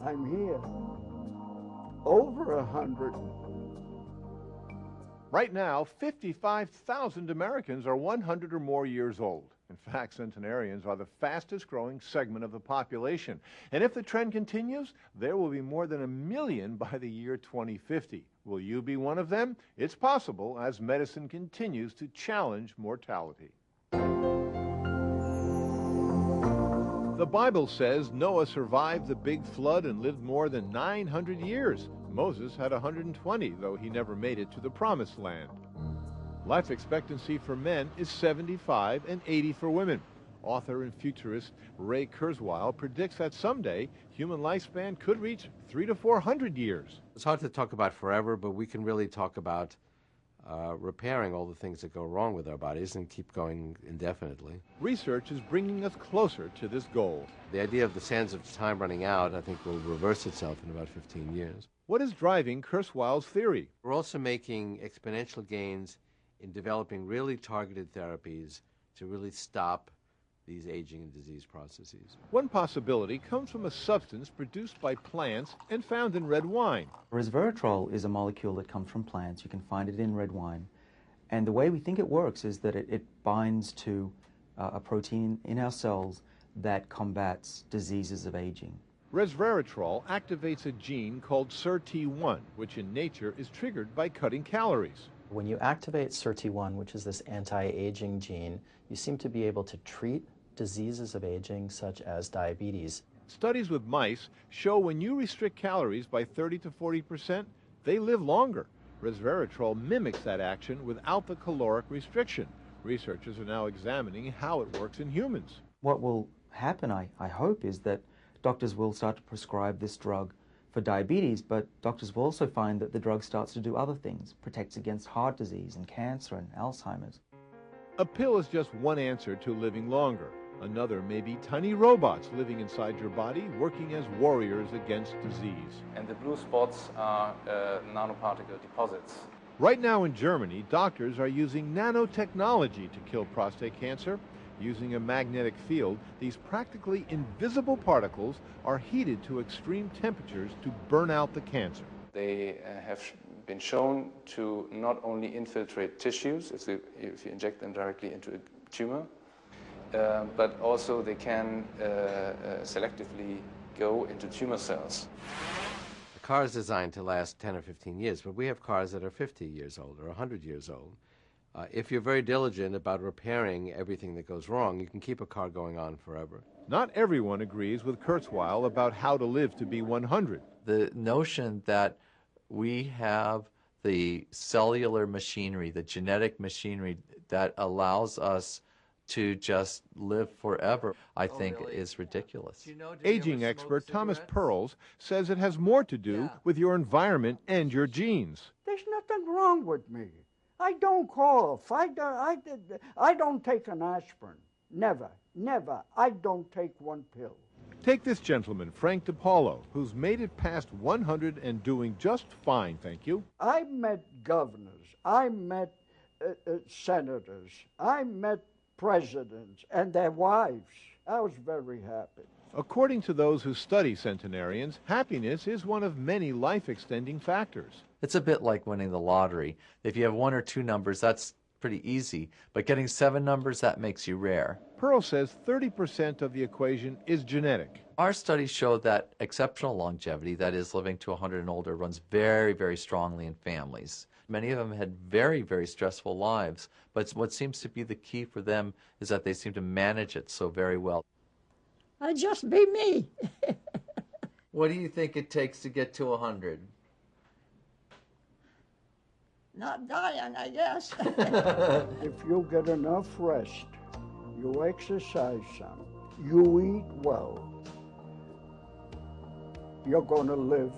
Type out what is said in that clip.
I'm here. Over 100. Right now, 55,000 Americans are 100 or more years old. In fact, centenarians are the fastest growing segment of the population. And if the trend continues, there will be more than 1 million by the year 2050. Will you be one of them? It's possible as medicine continues to challenge mortality. The Bible says Noah survived the big flood and lived more than 900 years. Moses had 120, though he never made it to the Promised Land. Life expectancy for men is 75 and 80 for women. Author and futurist Ray Kurzweil predicts that someday human lifespan could reach 300 to 400 years. It's hard to talk about forever, but we can really talk about repairing all the things that go wrong with our bodies and keep going indefinitely. Research is bringing us closer to this goal. The idea of the sands of time running out, I think, will reverse itself in about 15 years. What is driving Kurzweil's theory? We're also making exponential gains in developing really targeted therapies to really stop these aging and disease processes. One possibility comes from a substance produced by plants and found in red wine. Resveratrol is a molecule that comes from plants. You can find it in red wine. And the way we think it works is that it binds to a protein in our cells that combats diseases of aging. Resveratrol activates a gene called SIRT1, which in nature is triggered by cutting calories. When you activate SIRT1, which is this anti-aging gene, you seem to be able to treat diseases of aging such as diabetes. Studies with mice show when you restrict calories by 30 to 40%, they live longer. Resveratrol mimics that action without the caloric restriction. Researchers are now examining how it works in humans. What will happen, I hope, is that doctors will start to prescribe this drug for diabetes, but doctors will also find that the drug starts to do other things, protects against heart disease and cancer and Alzheimer's. A pill is just one answer to living longer. Another may be tiny robots living inside your body, working as warriors against disease. And the blue spots are nanoparticle deposits. Right now in Germany, doctors are using nanotechnology to kill prostate cancer. Using a magnetic field, these practically invisible particles are heated to extreme temperatures to burn out the cancer. They have been shown to not only infiltrate tissues, if you inject them directly into a tumor, but also they can selectively go into tumor cells. The car is designed to last 10 or 15 years, but we have cars that are 50 years old or 100 years old. If you're very diligent about repairing everything that goes wrong, you can keep a car going on forever. Not everyone agrees with Kurzweil about how to live to be 100. The notion that we have the cellular machinery, the genetic machinery that allows us to just live forever, I think is ridiculous. Aging expert Thomas Pearls says it has more to do with your environment and your genes. There's nothing wrong with me. I don't cough. I don't take an aspirin. Never, never. I don't take one pill. Take this gentleman, Frank DiPaolo, who's made it past 100 and doing just fine, thank you. I met governors. I met senators. I met presidents and their wives. I was very happy. According to those who study centenarians, happiness is one of many life-extending factors. It's a bit like winning the lottery. If you have 1 or 2 numbers, that's pretty easy. But getting 7 numbers, that makes you rare. Pearl says 30% of the equation is genetic. Our studies show that exceptional longevity, that is living to 100 and older, runs very, very strongly in families. Many of them had very, very stressful lives, but what seems to be the key for them is that they seem to manage it so very well. I'd just be me. What do you think it takes to get to 100? Not dying, I guess. If you get enough rest, you exercise some, you eat well, you're going to live